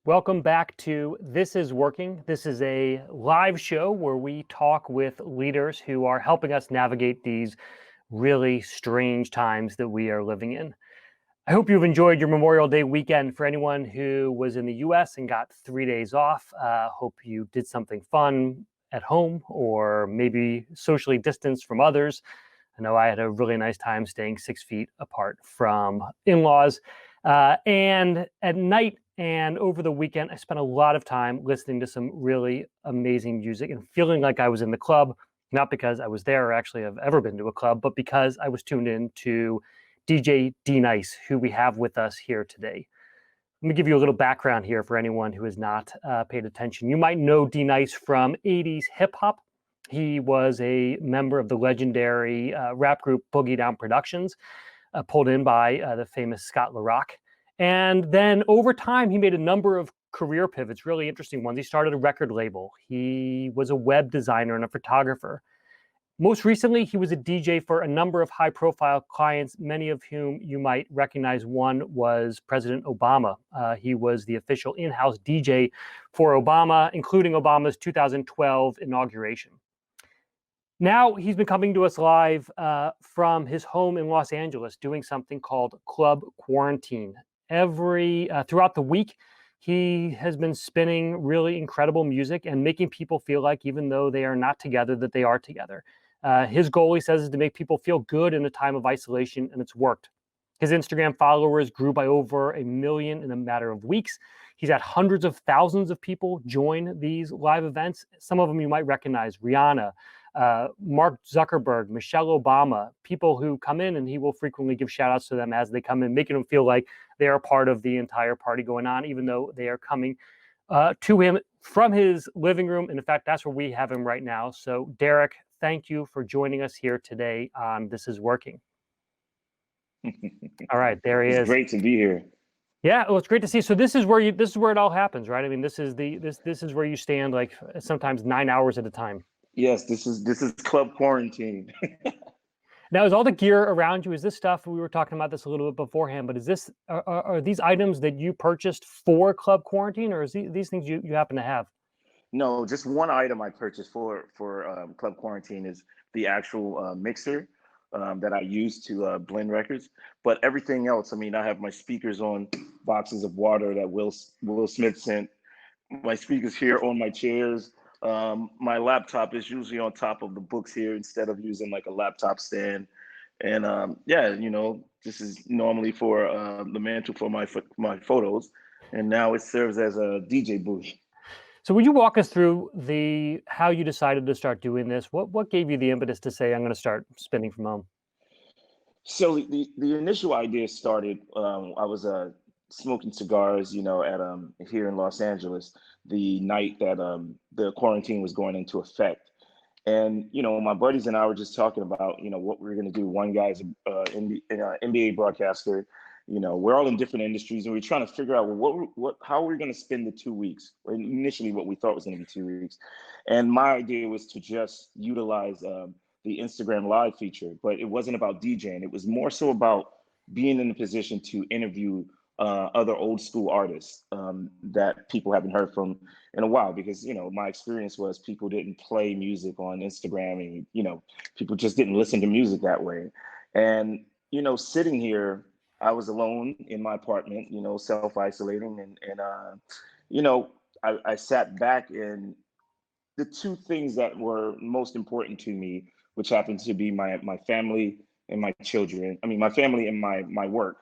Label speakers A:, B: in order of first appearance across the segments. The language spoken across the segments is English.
A: Welcome back to This Is Working. This is a live show where we talk with leaders who are helping us navigate these really strange times that we are living in. I hope you've enjoyed your Memorial Day weekend. For anyone who was in the US and got 3 days off, hope you did something fun at home or maybe socially distanced from others. I know I had a really nice time staying 6 feet apart from in laws. And at night and over the weekend, I spent a lot of time listening to some really amazing music and feeling like I was in the club, not because I was there or actually have ever been to a club, but because I was tuned in to DJ D Nice, who we have with us here today. Let me give you a little background here for anyone who has not paid attention. You might know D Nice from 80s hip hop. He was a member of the legendary rap group Boogie Down Productions, pulled in by the famous Scott LaRock. And then over time, he made a number of career pivots, really interesting ones. He started a record label. He was a web designer and a photographer. Most recently, he was a DJ for a number of high profile clients, many of whom you might recognize. One was President Obama. He was the official in house DJ for Obama, including Obama's 2012 inauguration. Now he's been coming to us live from his home in Los Angeles, doing something called Club Quarantine. Throughout the week, he has been spinning really incredible music and making people feel like, even though they are not together, that they are together. His goal, he says, is to make people feel good in a time of isolation, and it's worked. His Instagram followers grew by over 1 million in a matter of weeks. He's had hundreds of thousands of people join these live events. Some of them you might recognize: Rihanna, Mark Zuckerberg, Michelle Obama, people who come in, and he will frequently give shout outs to them as they come in, making them feel like they are part of the entire party going on, even though they are coming to him from his living room. And in fact, that's where we have him right now. So, Derek, thank you for joining us here today on This Is Working. All right, there he
B: It's
A: is.
B: great to be here.
A: Yeah, well, it's great to see. So this is where it all happens, right? I mean, this is where you stand, like sometimes 9 hours at a time.
B: Yes, this is Club Quarantine.
A: Now, is all the gear around you? Is this stuff, we were talking about this a little bit beforehand, but is this are these items that you purchased for Club Quarantine, or is these things you happen to have?
B: No, just one item I purchased for Club Quarantine is the actual mixer that I use to blend records. But everything else, I mean, I have my speakers on boxes of water that Will Smith sent. My speakers here on my chairs. My laptop is usually on top of the books here instead of using like a laptop stand. And yeah, this is normally for the mantle for my photos, and now it serves as a DJ booth.
A: So would you walk us through how you decided to start doing this? What gave you the impetus to say, I'm going to start spinning from home?
B: So the initial idea started. I was smoking cigars, at here in Los Angeles the night that the quarantine was going into effect, and my buddies and I were just talking about what we are going to do. One guy's NBA broadcaster. We're all in different industries, and we're trying to figure out, well, how we're going to spend the 2 weeks. Or initially, what we thought was going to be 2 weeks, and my idea was to just utilize the Instagram Live feature, but it wasn't about DJing. It was more so about being in a position to interview other old school artists that people haven't heard from in a while. Because my experience was people didn't play music on Instagram, and people just didn't listen to music that way. And sitting here, I was alone in my apartment, self isolating, and I sat back, and the two things that were most important to me, which happened to be my family and my children. I mean, my family and my work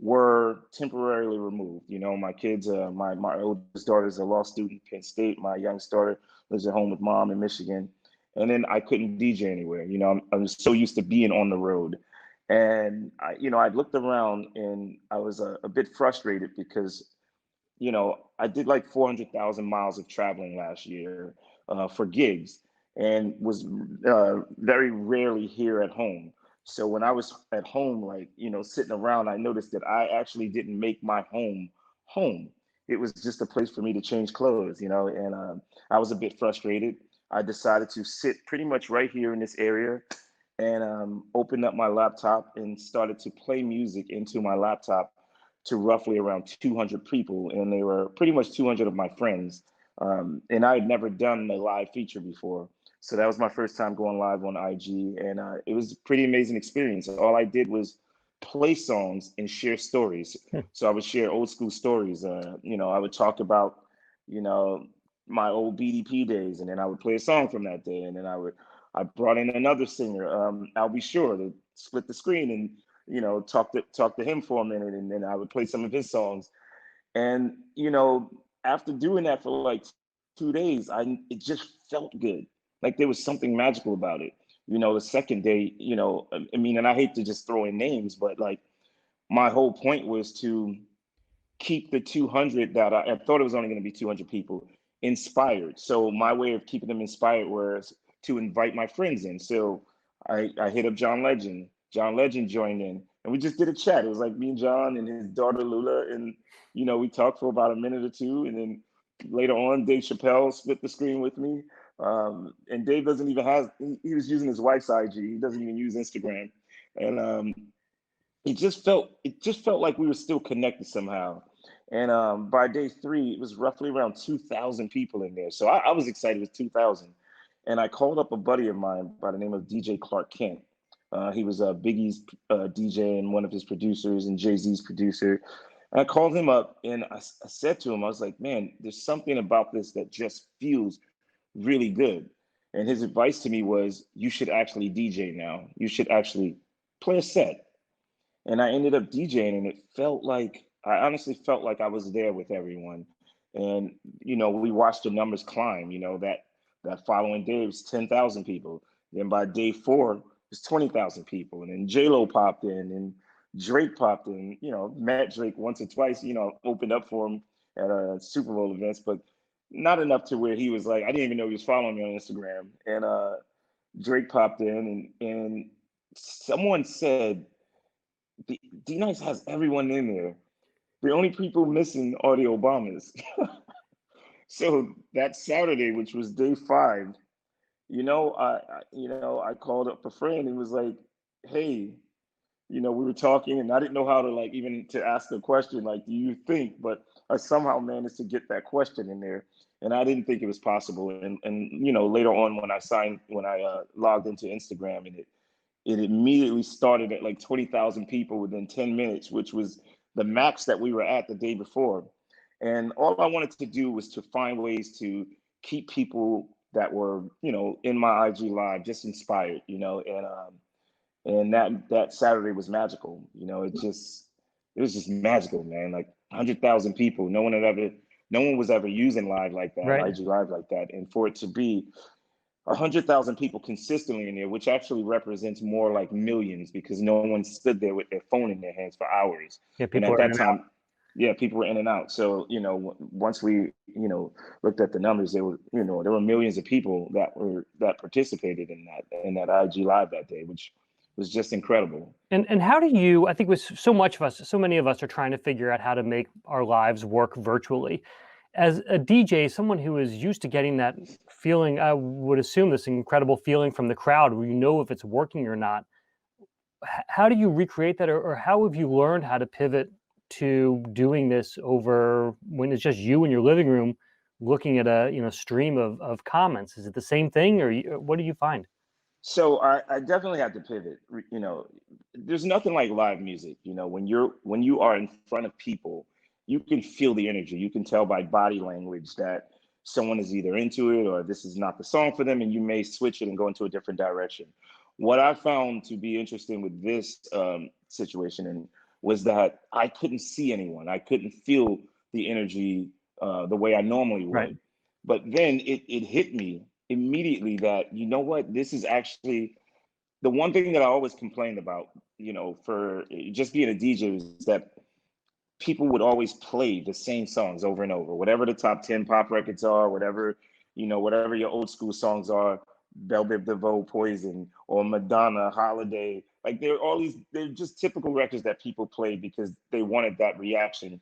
B: were temporarily removed. My kids, my oldest daughter is a law student at Penn State. My youngest daughter lives at home with mom in Michigan. And then I couldn't DJ anywhere. I was so used to being on the road. And I looked around, and I was a bit frustrated because I did like 400,000 miles of traveling last year for gigs, and was very rarely here at home. So when I was at home, like, sitting around, I noticed that I actually didn't make my home home. It was just a place for me to change clothes, and I was a bit frustrated. I decided to sit pretty much right here in this area, and opened up my laptop and started to play music into my laptop to roughly around 200 people, and they were pretty much 200 of my friends. And I had never done a live feature before, so that was my first time going live on IG, and it was a pretty amazing experience. All I did was play songs and share stories.
A: Hmm.
B: So I would share old school stories. I would talk about, you know, my old BDP days, and then I would play a song from that day, and then I brought in another singer, I'll Be Sure, to split the screen and talk to him for a minute, and then I would play some of his songs. And after doing that for like 2 days, it just felt good. Like there was something magical about it. The second day, I mean, and I hate to just throw in names, but like my whole point was to keep the 200 that I thought it was only going to be 200 people inspired. So my way of keeping them inspired was to invite my friends in. So I hit up John Legend. John Legend joined in, and we just did a chat. It was like me and John and his daughter Lula, and we talked for about a minute or two, and then later on, Dave Chappelle split the screen with me. And Dave doesn't even have. He was using his wife's IG. He doesn't even use Instagram, and it just felt like we were still connected somehow. And by day three, it was roughly around 2,000 people in there. So I was excited with 2,000. And I called up a buddy of mine by the name of DJ Clark Kent. He was Biggie's DJ and one of his producers and Jay-Z's producer. And I called him up and I said to him, I was like, man, there's something about this that just feels really good. And his advice to me was, you should actually DJ now. You should actually play a set. And I ended up DJing, and I honestly felt like I was there with everyone. And we watched the numbers climb. That following day it was 10,000 people. Then by day four it was 20,000 people, and then J Lo popped in, and Drake popped in. Met Drake once or twice. Opened up for him at Super Bowl events, but not enough to where he was like, I didn't even know he was following me on Instagram. And Drake popped in, and someone said, D-Nice has everyone in there. The only people missing are the Obamas. So that Saturday, which was day five, I called up a friend and was like, "Hey, we were talking, and I didn't know how to like even to ask the question, like, do you think?" But I somehow managed to get that question in there, and I didn't think it was possible. And later on when I logged into Instagram, and it immediately started at like 20,000 people within 10 minutes, which was the max that we were at the day before. And all I wanted to do was to find ways to keep people that were, in my IG live just inspired, and that Saturday was magical. It was just magical, man. Like 100,000 people. No one was ever using live like that,
A: Right.
B: IG live like that. And for it to be 100,000 people consistently in there, which actually represents more like millions, because no one stood there with their phone in their hands for hours.
A: Yeah,
B: And
A: people
B: at
A: are in
B: that
A: and out.
B: time, yeah, people were in and out. So, once we, looked at the numbers, there were millions of people that participated in that IG live that day, which was just incredible.
A: And how do you, I think with so many of us are trying to figure out how to make our lives work virtually. As a DJ, someone who is used to getting that feeling, I would assume this incredible feeling from the crowd where you know if it's working or not. How do you recreate that, or how have you learned how to pivot to doing this over when it's just you in your living room looking at a stream of comments? Is it the same thing, or what do you find?
B: So I definitely had to pivot. There's nothing like live music. When you are in front of people, you can feel the energy. You can tell by body language that someone is either into it or this is not the song for them, and you may switch it and go into a different direction. What I found to be interesting with this situation and was that I couldn't see anyone. I couldn't feel the energy the way I normally
A: Right.
B: would. But then it hit me immediately that, what, this is actually the one thing that I always complained about, for just being a DJ, is that people would always play the same songs over and over, whatever the top 10 pop records are, whatever your old school songs are, Bell Biv DeVoe, Poison, or Madonna, Holiday. Like they're just typical records that people played because they wanted that reaction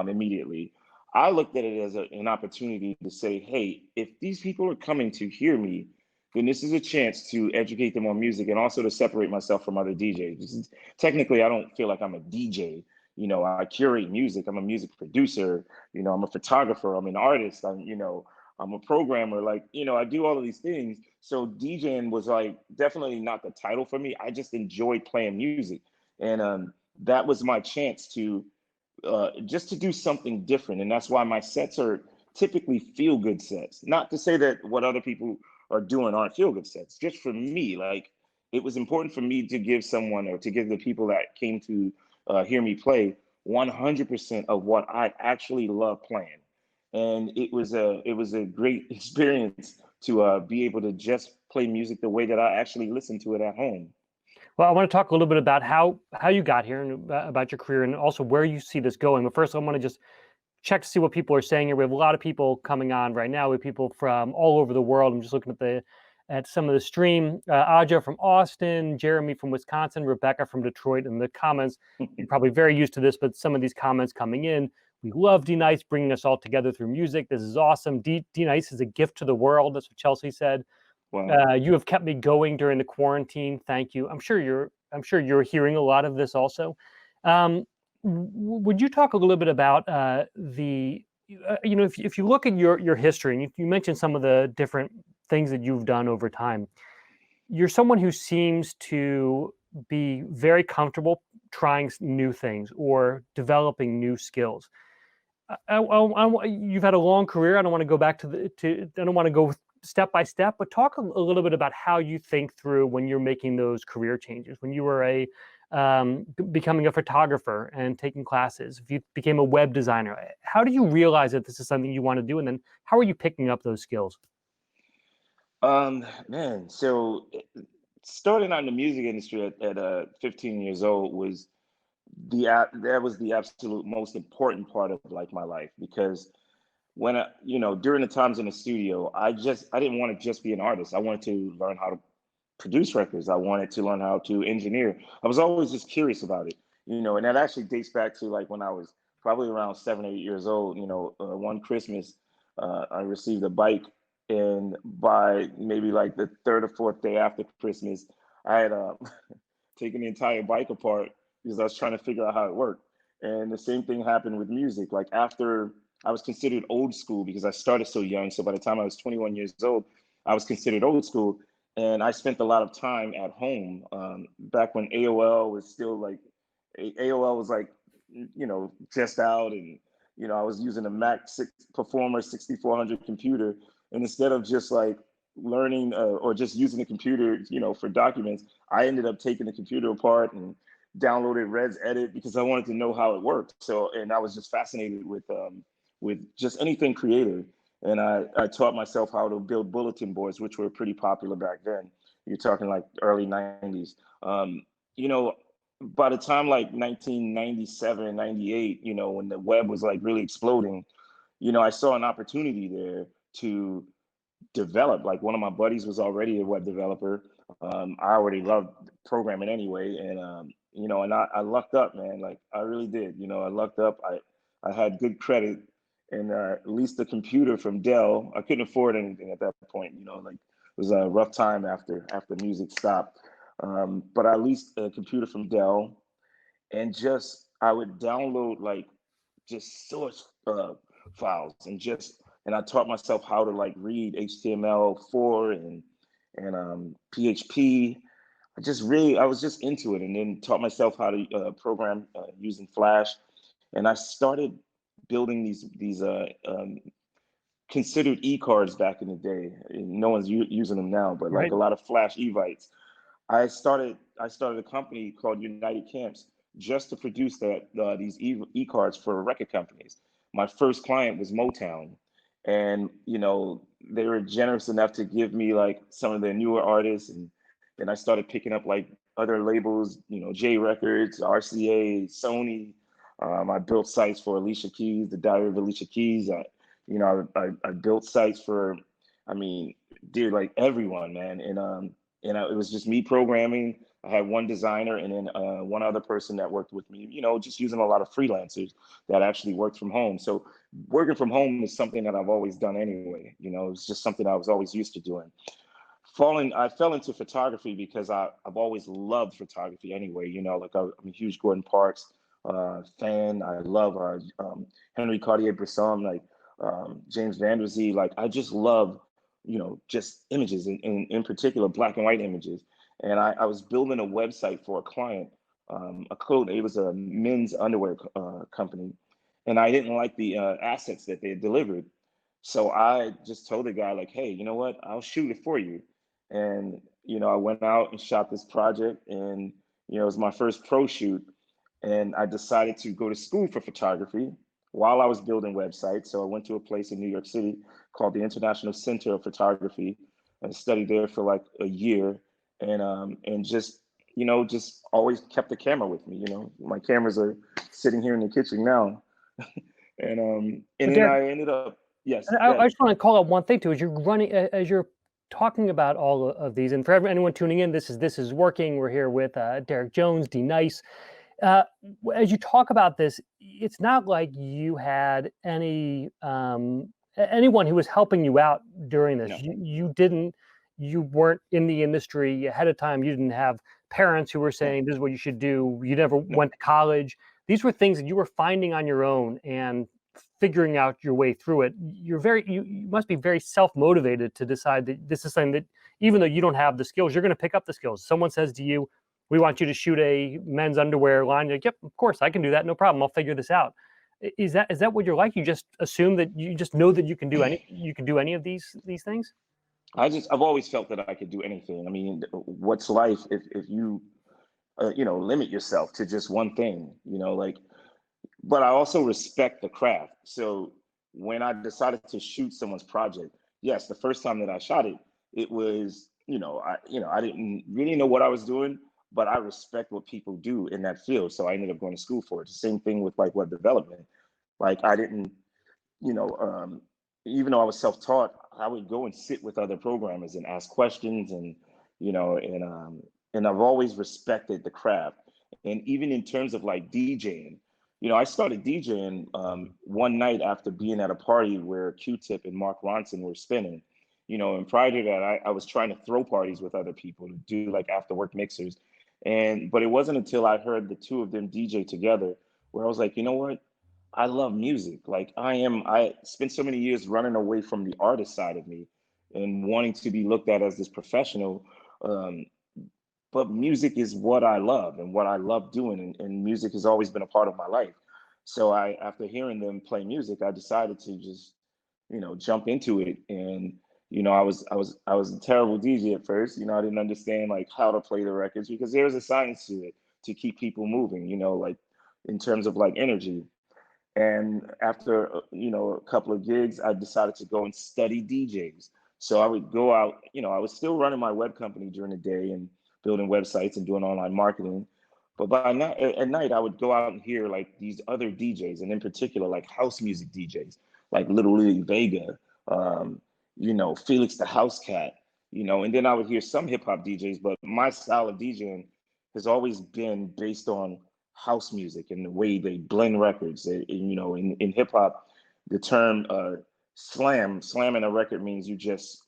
B: immediately. I looked at it as an opportunity to say, hey, if these people are coming to hear me, then this is a chance to educate them on music and also to separate myself from other DJs. Technically, I don't feel like I'm a DJ. I curate music. I'm a music producer. I'm a photographer. I'm an artist. I'm a programmer. Like, I do all of these things. So DJing was like definitely not the title for me. I just enjoyed playing music, and that was my chance to just to do something different. And that's why my sets are typically feel good sets. Not to say that what other people are doing aren't feel good sets. Just for me, like it was important for me to give someone or to give the people that came to hear me play 100% of what I actually love playing. And it was a great experience to be able to just play music the way that I actually listen to it at home.
A: Well, I want to talk a little bit about how you got here and about your career, and also where you see this going. But first, I want to just check to see what people are saying here. We have a lot of people coming on right now. We have people from all over the world. I'm just looking at some of the stream. Aja from Austin, Jeremy from Wisconsin, Rebecca from Detroit. In the comments, you're probably very used to this, but some of these comments coming in. We love D Nice bringing us all together through music. This is awesome. D Nice is a gift to the world. That's what Chelsea said.
B: Wow.
A: You have kept me going during the quarantine. Thank you. I'm sure you're hearing a lot of this also. Would you talk a little bit about if you look at your history, and you mentioned some of the different things that you've done over time, you're someone who seems to be very comfortable trying new things or developing new skills. You've had a long career. I don't want to go back I don't want to go step by step, but talk a little bit about how you think through when you're making those career changes. When you were becoming a photographer and taking classes, if you became a web designer, how do you realize that this is something you want to do, and then how are you picking up those skills?
B: Man, so starting out in the music industry at 15 years old was that was the absolute most important part of like my life, because when during the times in the studio, I didn't want to just be an artist. I wanted to learn how to produce records. I wanted to learn how to engineer. I was always just curious about it, and that actually dates back to like when I was probably around 7 or 8 years old. One Christmas, I received a bike, and by maybe like the third or fourth day after Christmas, I had taken the entire bike apart because I was trying to figure out how it worked. And the same thing happened with music. Like after I was considered old school because I started so young. So by the time I was 21 years old, I was considered old school. And I spent a lot of time at home back when AOL was still like, AOL was like, just out. And, I was using a Performer 6400 computer. And instead of just like learning or just using the computer, for documents, I ended up taking the computer apart and downloaded ResEdit because I wanted to know how it worked. So, and I was just fascinated with just anything creative. And I taught myself how to build bulletin boards, which were pretty popular back then. You're talking like early 90s. You know, by the time like 1997, 98, when the web was like really exploding, I saw an opportunity there to develop. Like one of my buddies was already a web developer. I already loved programming anyway, and and I lucked up, man. Like I really did. I lucked up. I had good credit, and at least the computer from Dell. I couldn't afford anything at that point. Like it was a rough time after music stopped. But at least a computer from Dell, and just I would download like just source files and I taught myself how to like read HTML4 and PHP. I was just into it, and then taught myself how to program using Flash, and I started building these considered e-cards back in the day. No one's using them now, but like
A: Right.
B: a lot of Flash Evites. I started a company called United Camps just to produce these e-cards for record companies. My first client was Motown, and they were generous enough to give me like some of their newer artists, and then I started picking up like other labels, J Records, RCA, Sony. I built sites for Alicia Keys, the Diary of Alicia Keys. I built sites for, I mean, dude, like everyone, man, and it was just me programming. I had one designer and then one other person that worked with me, just using a lot of freelancers that actually worked from home. So working from home is something that I've always done anyway. It's just something I was always used to doing. I fell into photography because I've always loved photography anyway. Like I'm a huge Gordon Parks fan. I love Henry Cartier-Bresson, like James Van Der Zee. Like I just love, just images, in particular black and white images. And I was building a website for a client, a clothing. It was a men's underwear company, and I didn't like the assets that they had delivered. So I just told the guy like, hey, you know what? I'll shoot it for you. And I went out and shot this project, and it was my first pro shoot. And I decided to go to school for photography while I was building websites. So I went to a place in New York City called the International Center of Photography and studied there for like a year, and just always kept the camera with me. My cameras are sitting here in the kitchen now, and
A: But
B: then
A: Derek,
B: I ended up, yes,
A: I
B: yeah,
A: just want to call out one thing too. As you're running, as you're talking about all of these, and for anyone tuning in, this is working. We're here with Derek Jones, D Nice. Uh, as you talk about this, it's not like you had anyone who was helping you out during this.
B: no,
A: You weren't in the industry ahead of time. You didn't have parents who were
B: no,
A: saying this is what you should do. You never
B: no.
A: went to college. These were things that you were finding on your own and figuring out your way through it. You must be very self motivated to decide that this is something that, even though you don't have the skills, you're going to pick up the skills. Someone says to you, we want you to shoot a men's underwear line. You're like, yep, of course I can do that. No problem. I'll figure this out. Is that what you're like? You just assume that you just know that you can do any of these things?
B: I've always felt that I could do anything. I mean, what's life if you limit yourself to just one thing? Like, but I also respect the craft. So when I decided to shoot someone's project, yes, the first time that I shot it, it was, I didn't really know what I was doing, but I respect what people do in that field. So I ended up going to school for it. The same thing with like web development. Like I didn't, you know, um, even though I was self-taught, I would go and sit with other programmers and ask questions, and you know, and I've always respected the craft. And even in terms of like DJing, I started DJing one night after being at a party where Q-Tip and Mark Ronson were spinning. And prior to that, I was trying to throw parties with other people to do like after work mixers. But it wasn't until I heard the two of them DJ together where I was like, you know what? I love music. Like I spent so many years running away from the artist side of me and wanting to be looked at as this professional. Um, but music is what I love and what I love doing, and music has always been a part of my life. So after hearing them play music, I decided to just, jump into it. And I was a terrible DJ at first. I didn't understand like how to play the records because there's a science to it to keep people moving. Like in terms of like energy. And after a couple of gigs, I decided to go and study DJs. So I would go out. I was still running my web company during the day and building websites and doing online marketing. But by night, at night, I would go out and hear like these other DJs, and in particular, like house music DJs, like Little Lily Vega, um, Felix the House Cat, and then I would hear some hip hop DJs. But my style of DJing has always been based on house music and the way they blend records. In hip hop, the term slamming a record means you just,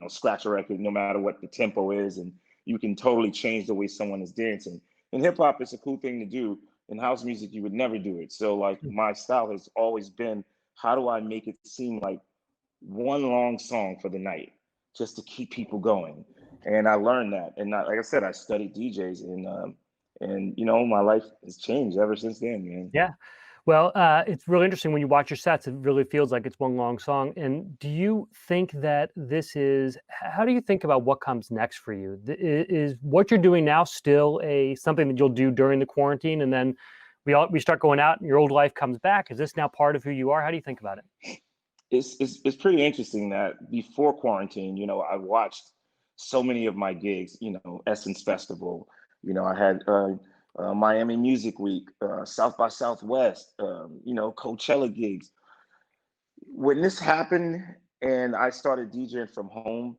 B: scratch a record no matter what the tempo is, and you can totally change the way someone is dancing. In hip hop, it's a cool thing to do. In house music, you would never do it. So, like, my style has always been, how do I make it seem like one long song for the night, just to keep people going? And I learned that, and like I said, I studied DJs, and my life has changed ever since then, man.
A: Yeah. Well, it's really interesting when you watch your sets. It really feels like it's one long song. And do you think that how do you think about what comes next for you? Is what you're doing now still something that you'll do during the quarantine, and then we start going out and your old life comes back? Is this now part of who you are? How do you think about it?
B: It's pretty interesting that before quarantine, I watched so many of my gigs. Essence Festival. I had Miami Music Week, South by Southwest, Coachella gigs. When this happened and I started DJing from home,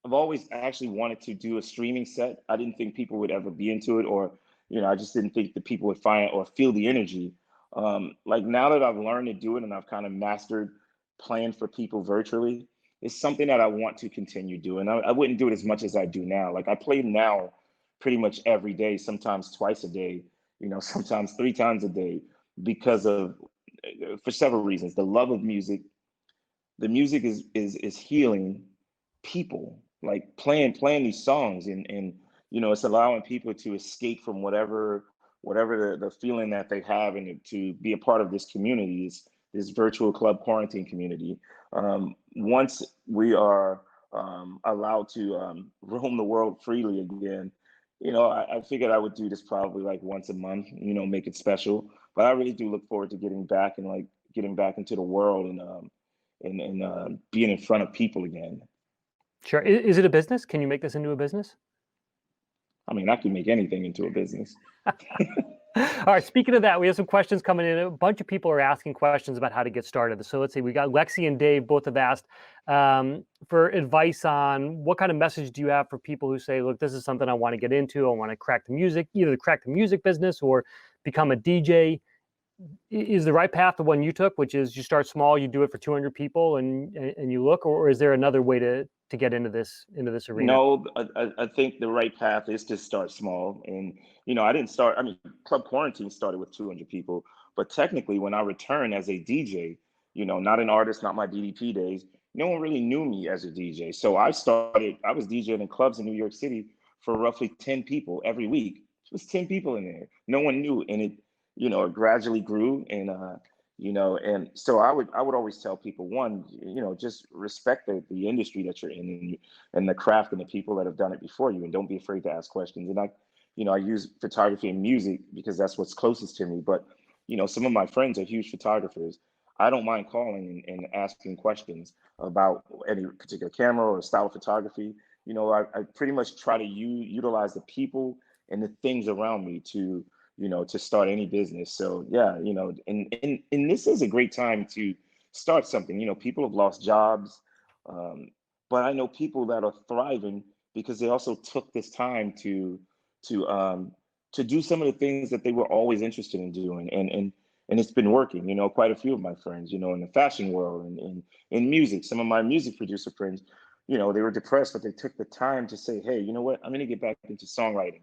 B: I've always actually wanted to do a streaming set. I didn't think people would ever be into it, or I just didn't think that people would find or feel the energy. Like now that I've learned to do it and I've kind of mastered playing for people virtually, it's something that I want to continue doing. I wouldn't do it as much as I do now. Like I play now pretty much every day, sometimes twice a day, sometimes 3 times a day because of for several reasons. The love of music. The music is healing people, like playing these songs, and it's allowing people to escape from whatever the feeling that they have, and to be a part of this community, this virtual club quarantine community. Once we are allowed to roam the world freely again, I figured I would do this probably like once a month, make it special. But I really do look forward to getting back, and like getting back into the world, and being in front of people again.
A: Sure. Is it a business? Can you make this into a business?
B: I mean, I can make anything into a business.
A: All right. Speaking of that, we have some questions coming in. A bunch of people are asking questions about how to get started. So let's see. We got Lexi and Dave both have asked for advice on what kind of message do you have for people who say, "Look, this is something I want to get into. I want to crack the music, either crack the music business or become a DJ." Is the right path the one you took, which is you start small, you do it for 200 people, and you look, or is there another way to get into this arena?
B: No, I think the right path is to start small. And, I didn't start, I mean, Club Quarantine started with 200 people, but technically when I returned as a DJ, not an artist, not my DDP days, no one really knew me as a DJ. So I was DJing in clubs in New York City for roughly 10 people every week. It was 10 people in there. No one knew. And it gradually grew. And so I would always tell people, one, just respect the industry that you're in, and the craft and the people that have done it before you, and don't be afraid to ask questions. And I use photography and music because that's what's closest to me. But some of my friends are huge photographers. I don't mind calling and asking questions about any particular camera or style of photography. I pretty much try to utilize the people and the things around me to start any business. So yeah, and this is a great time to start something. People have lost jobs, um, but I know people that are thriving because they also took this time to um, to do some of the things that they were always interested in doing, and it's been working. Quite a few of my friends, in the fashion world, and in music, some of my music producer friends, they were depressed, but they took the time to say, hey, you know what, I'm going to get back into songwriting.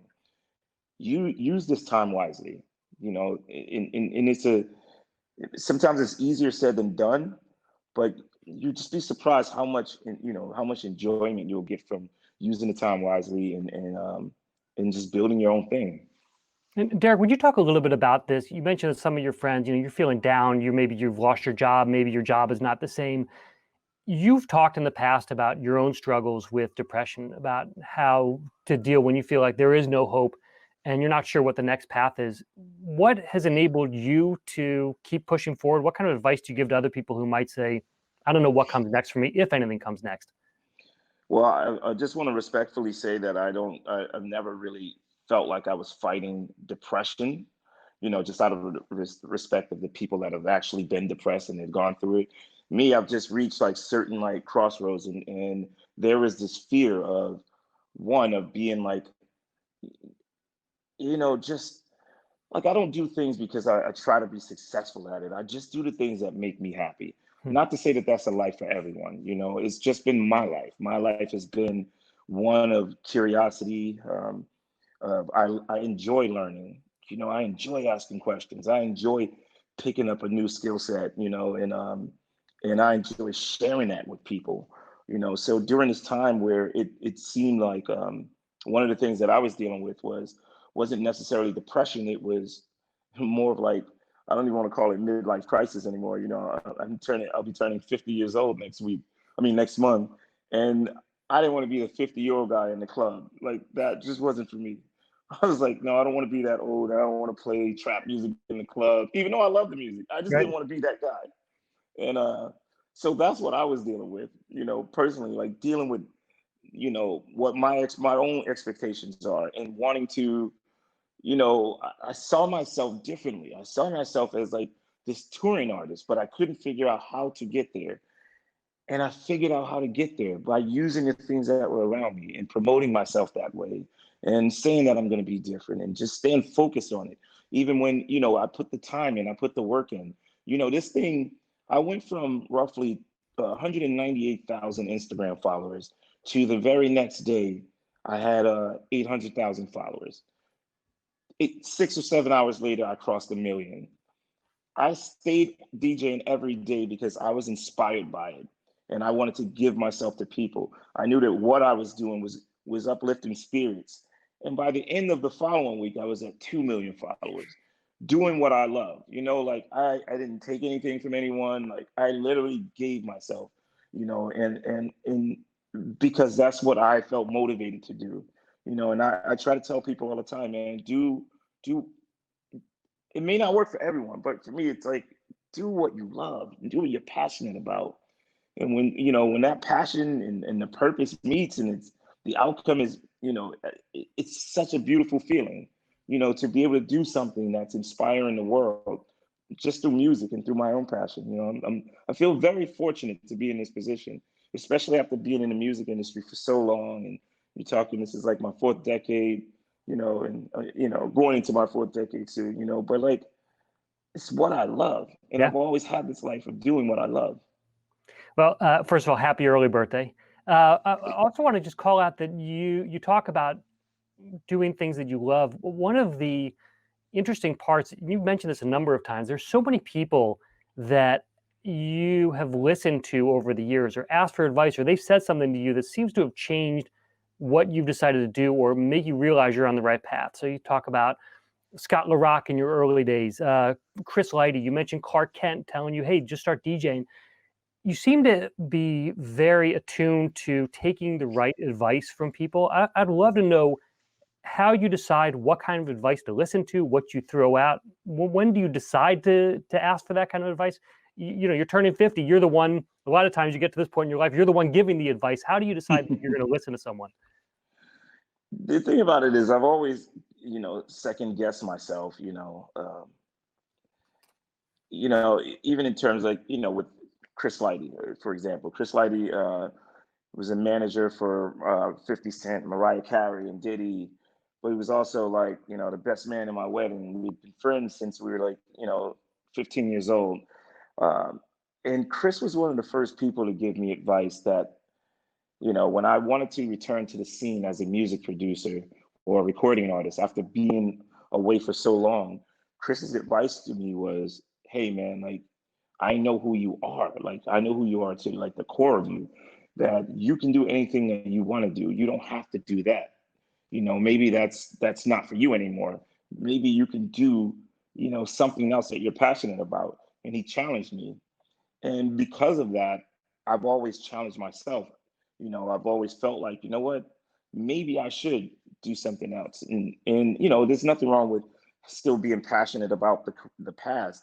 B: You use this time wisely, and sometimes it's easier said than done, but you just be surprised how much enjoyment you'll get from using the time wisely, and just building your own thing.
A: And Derek, would you talk a little bit about this? You mentioned that some of your friends, you're feeling down. Maybe you've lost your job. Maybe your job is not the same. You've talked in the past about your own struggles with depression, about how to deal when you feel like there is no hope and you're not sure what the next path is. What has enabled you to keep pushing forward? What kind of advice do you give to other people who might say, I don't know what comes next for me, if anything comes next?
B: Well, I just want to respectfully say that I've never really felt like I was fighting depression, just out of respect of the people that have actually been depressed and have gone through it. Me, I've just reached like certain like crossroads, and there is this fear of, one, of being like, just like, I don't do things because I try to be successful at it. I just do the things that make me happy.
A: Hmm.
B: Not to say that that's a life for everyone. It's just been my life. My life has been one of curiosity. I enjoy learning. I enjoy asking questions. I enjoy picking up a new skill set. And I enjoy sharing that with people. So during this time where it seemed like, one of the things that I was dealing with wasn't necessarily depression. It was more of like, I don't even want to call it midlife crisis anymore. I'll be turning 50 years old next week. I mean, next month. And I didn't want to be the 50-year-old guy in the club. Like, that just wasn't for me. I was like, no, I don't want to be that old. I don't want to play trap music in the club, even though I love the music. I just didn't
A: Right.
B: want to be that guy. And so that's what I was dealing with, personally, like dealing with, what my own expectations are, and wanting to, I saw myself differently. I saw myself as like this touring artist, but I couldn't figure out how to get there. And I figured out how to get there by using the things that were around me and promoting myself that way, and saying that I'm going to be different, and just staying focused on it. Even when, I put the time in, I put the work in. This thing, I went from roughly 198,000 Instagram followers to the very next day, I had 800,000 followers. 6 or 7 hours later, I crossed a million. I stayed DJing every day because I was inspired by it, and I wanted to give myself to people. I knew that what I was doing was uplifting spirits. And by the end of the following week, I was at 2 million followers, doing what I love. Like I didn't take anything from anyone. Like I literally gave myself, and because that's what I felt motivated to do. And I try to tell people all the time, man, do it may not work for everyone, but for me, it's like do what you love and do what you're passionate about. And when that passion and the purpose meets and the outcome is, it's such a beautiful feeling, to be able to do something that's inspiring the world just through music and through my own passion. I feel very fortunate to be in this position, especially after being in the music industry for so long. And you're talking, this is like my fourth decade, and going into my fourth decade soon, but like it's what I love, and
A: Yeah.
B: I've always had this life of doing what I love.
A: Well, first of all, happy early birthday. I also want to just call out that you talk about doing things that you love. One of the interesting parts, you've mentioned this a number of times, there's so many people that you have listened to over the years or asked for advice, or they've said something to you that seems to have changed what you've decided to do or make you realize you're on the right path. So you talk about Scott LaRock in your early days, Chris Lighty, you mentioned Clark Kent telling you, hey, just start DJing. You seem to be very attuned to taking the right advice from people. I'd love to know how you decide what kind of advice to listen to, what you throw out. When do you decide to ask for that kind of advice? You're turning 50. You're the one. A lot of times you get to this point in your life, you're the one giving the advice. How do you decide that you're going to listen to someone?
B: The thing about it is I've always, second guessed myself, even in terms like, with Chris Lighty, for example. Chris Lighty was a manager for 50 Cent, Mariah Carey, and Diddy, but he was also like, the best man in my wedding. We've been friends since we were like, 15 years old. Um, and Chris was one of the first people to give me advice that, when I wanted to return to the scene as a music producer or a recording artist after being away for so long, Chris's advice to me was, hey man, like I know who you are. Like I know who you are to like the core of you, that you can do anything that you want to do. You don't have to do that. Maybe that's not for you anymore. Maybe you can do, something else that you're passionate about. And he challenged me. And because of that, I've always challenged myself. I've always felt like, what, maybe I should do something else. And there's nothing wrong with still being passionate about the past,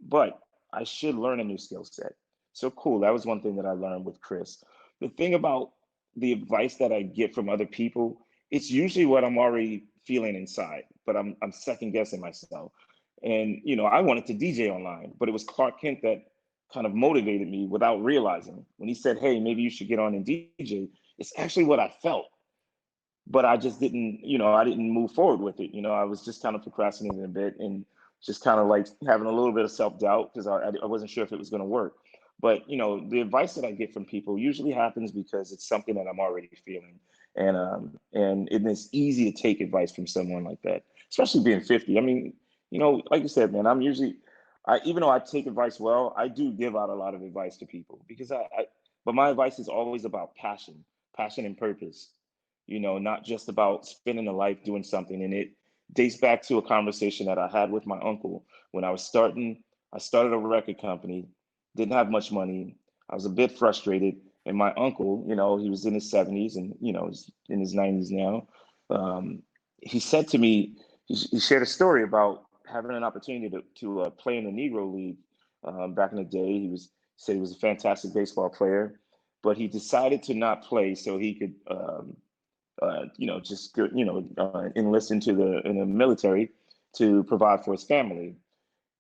B: but I should learn a new skill set. So cool. That was one thing that I learned with Chris. The thing about the advice that I get from other people, it's usually what I'm already feeling inside, but I'm second guessing myself. And I wanted to DJ online, but it was Clark Kent that kind of motivated me without realizing. When he said, hey, maybe you should get on and DJ, it's actually what I felt. But I just didn't, I didn't move forward with it. I was just kind of procrastinating a bit and just kind of like having a little bit of self-doubt because I wasn't sure if it was going to work. But the advice that I get from people usually happens because it's something that I'm already feeling, and it's easy to take advice from someone like that, especially being 50. I mean, like you said, man, even though I take advice well, I do give out a lot of advice to people because but my advice is always about passion and purpose. Not just about spending a life doing something. And it dates back to a conversation that I had with my uncle when I was starting. I started a record company, didn't have much money. I was a bit frustrated. And my uncle, he was in his 70s and, he's in his 90s now. He said to me, he shared a story about having an opportunity to play in the Negro League back in the day. Said he was a fantastic baseball player, but he decided to not play so he could just enlist in the military to provide for his family.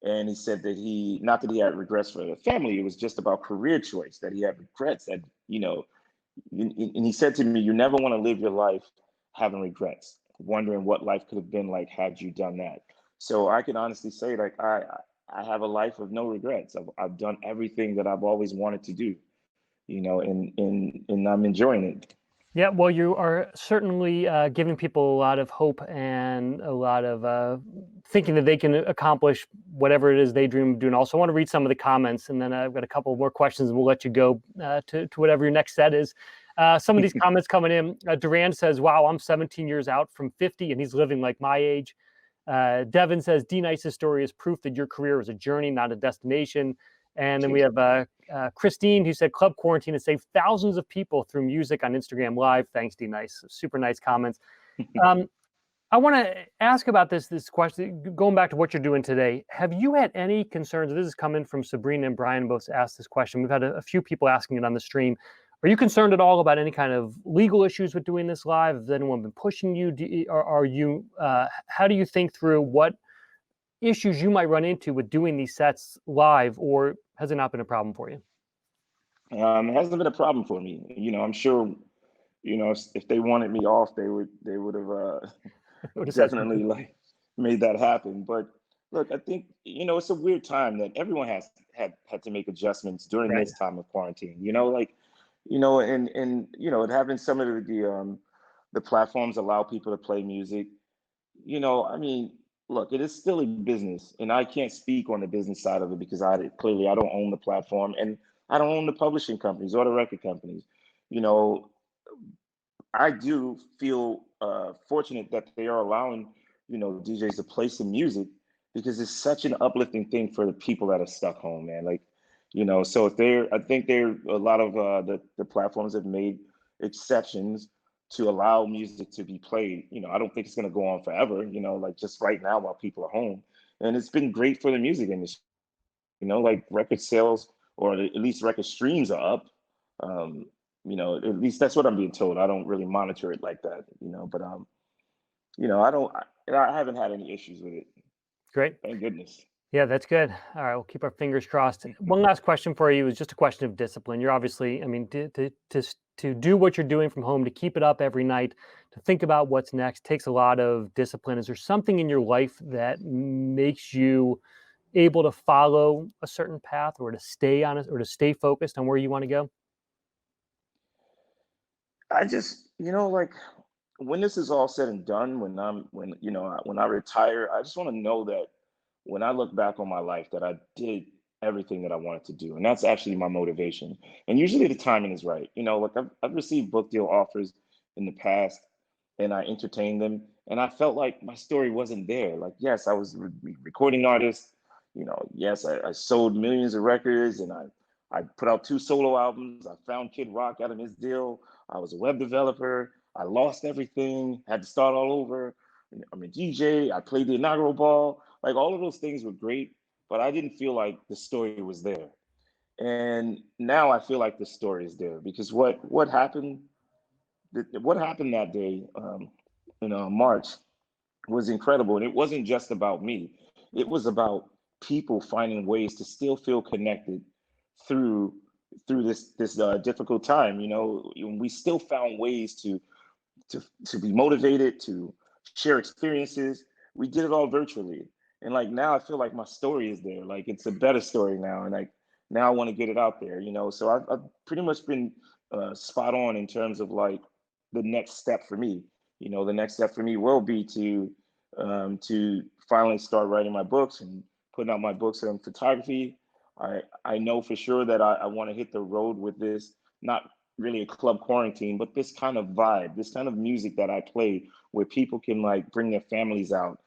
B: And he said that not that he had regrets for the family, it was just about career choice that he had regrets that and he said to me, you never want to live your life having regrets, wondering what life could have been like had you done that. So I can honestly say, like I have a life of no regrets. I've done everything that I've always wanted to do, and I'm enjoying it.
A: Yeah, well, you are certainly giving people a lot of hope and a lot of thinking that they can accomplish whatever it is they dream of doing. Also, I want to read some of the comments, and then I've got a couple more questions, and we'll let you go to whatever your next set is. Some of these comments coming in. Duran says, "Wow, I'm 17 years out from 50, and he's living like my age." Devin says, "D-Nice's story is proof that your career is a journey, not a destination." And then we have Christine, who said, "Club Quarantine has saved thousands of people through music on Instagram Live. Thanks, D-Nice." Super nice comments. I want to ask about this question, going back to what you're doing today. Have you had any concerns? This is coming from Sabrina and Brian, both asked this question. We've had a few people asking it on the stream. Are you concerned at all about any kind of legal issues with doing this live? Has anyone been pushing you? Are you? How do you think through what issues you might run into with doing these sets live, or has it not been a problem for you?
B: It hasn't been a problem for me. I'm sure, if they wanted me off, they would have definitely like made that happen. But look, I think, it's a weird time that everyone has had to make adjustments during
A: Right.
B: this time of quarantine. And having some of the platforms allow people to play music. I mean, look, it is still a business, and I can't speak on the business side of it because I don't own the platform, and I don't own the publishing companies or the record companies. You know, I do feel fortunate that they are allowing DJs to play some music because it's such an uplifting thing for the people that are stuck home, man. Like, so if they're, I think there a lot of the platforms have made exceptions to allow music to be played. I don't think it's going to go on forever. Like just right now while people are home, and it's been great for the music industry. Like record sales or at least record streams are up. Um, at least that's what I'm being told. I don't really monitor it like that, but I haven't had any issues with it.
A: Great.
B: Thank goodness.
A: Yeah, that's good. All right, we'll keep our fingers crossed. One last question for you is just a question of discipline. You're obviously, I mean, to do what you're doing from home, to keep it up every night, to think about what's next takes a lot of discipline. Is there something in your life that makes you able to follow a certain path, or to stay on it, or to stay focused on where you want to go?
B: I just, like when this is all said and done, when I retire, I just want to know that when I look back on my life, that I did everything that I wanted to do, and that's actually my motivation. And usually the timing is right. Like I've received book deal offers in the past, and I entertained them, and I felt like my story wasn't there. Like, yes, I was recording artist. Yes, I sold millions of records, and I put out 2 solo albums. I found Kid Rock out of his deal. I was a web developer. I lost everything, had to start all over. I'm a DJ. I played the inaugural ball. Like all of those things were great, but I didn't feel like the story was there. And now I feel like the story is there because what happened? What happened that day in March was incredible, and it wasn't just about me. It was about people finding ways to still feel connected through this difficult time. We still found ways to be motivated, to share experiences. We did it all virtually. And like now I feel like my story is there. Like it's a better story now. And like now I want to get it out there, So I've pretty much been spot on in terms of like the next step for me. The next step for me will be to finally start writing my books and putting out my books on photography. I know for sure that I want to hit the road with this, not really a club quarantine, but this kind of vibe, this kind of music that I play where people can like bring their families out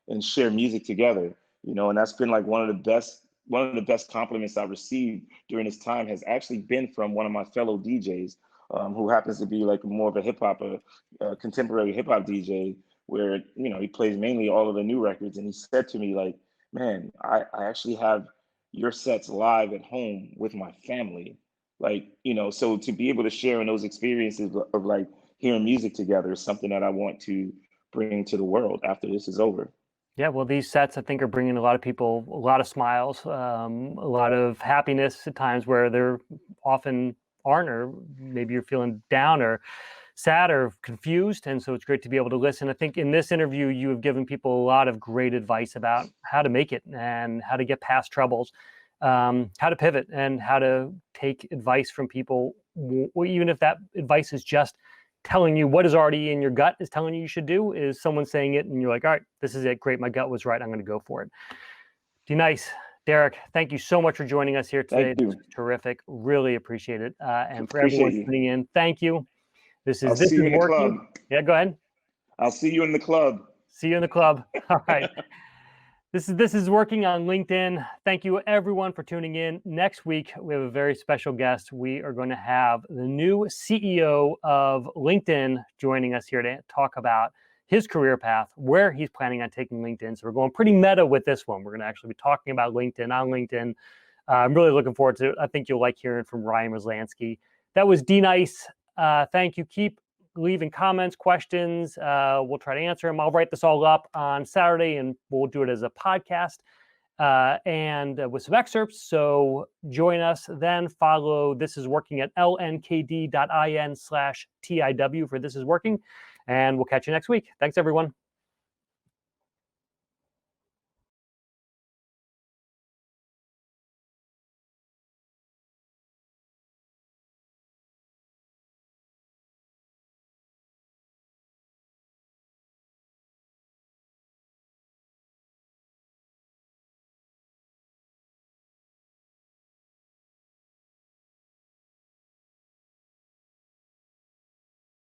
B: and share music together, and that's been like one of the best compliments I received during this time has actually been from one of my fellow DJs, who happens to be like more of a hip hop, contemporary hip hop DJ, where he plays mainly all of the new records, and he said to me like, "Man, I actually have your sets live at home with my family." Like, so to be able to share in those experiences of like hearing music together is something that I want to bring to the world after this is over.
A: Yeah, well, these sets I think are bringing a lot of people a lot of smiles, a lot of happiness at times where there often aren't, or maybe you're feeling down or sad or confused. And so it's great to be able to listen. I think in this interview, you have given people a lot of great advice about how to make it and how to get past troubles, how to pivot, and how to take advice from people even if that advice is just telling you what is already in your gut is telling you should do, is someone saying it and you're like, all right, this is it. Great. My gut was right. I'm going to go for it. D-Nice. Derek, thank you so much for joining us here today. This was terrific. Really appreciate it. And for everyone tuning in, thank you. This is working. Yeah, go ahead.
B: I'll see you in the club.
A: See you in the club. All right. This is working on LinkedIn. Thank you everyone for tuning in. Next week, we have a very special guest. We are going to have the new CEO of LinkedIn joining us here to talk about his career path, where he's planning on taking LinkedIn. So we're going pretty meta with this one. We're going to actually be talking about LinkedIn on LinkedIn. I'm really looking forward to it. I think you'll like hearing from Ryan Roslansky. That was D-Nice. Thank you. Keep leaving comments, questions. We'll try to answer them. I'll write this all up on Saturday and we'll do it as a podcast and with some excerpts. So join us then. Follow This Is Working at lnkd.in/TIW for This Is Working. And we'll catch you next week. Thanks, everyone.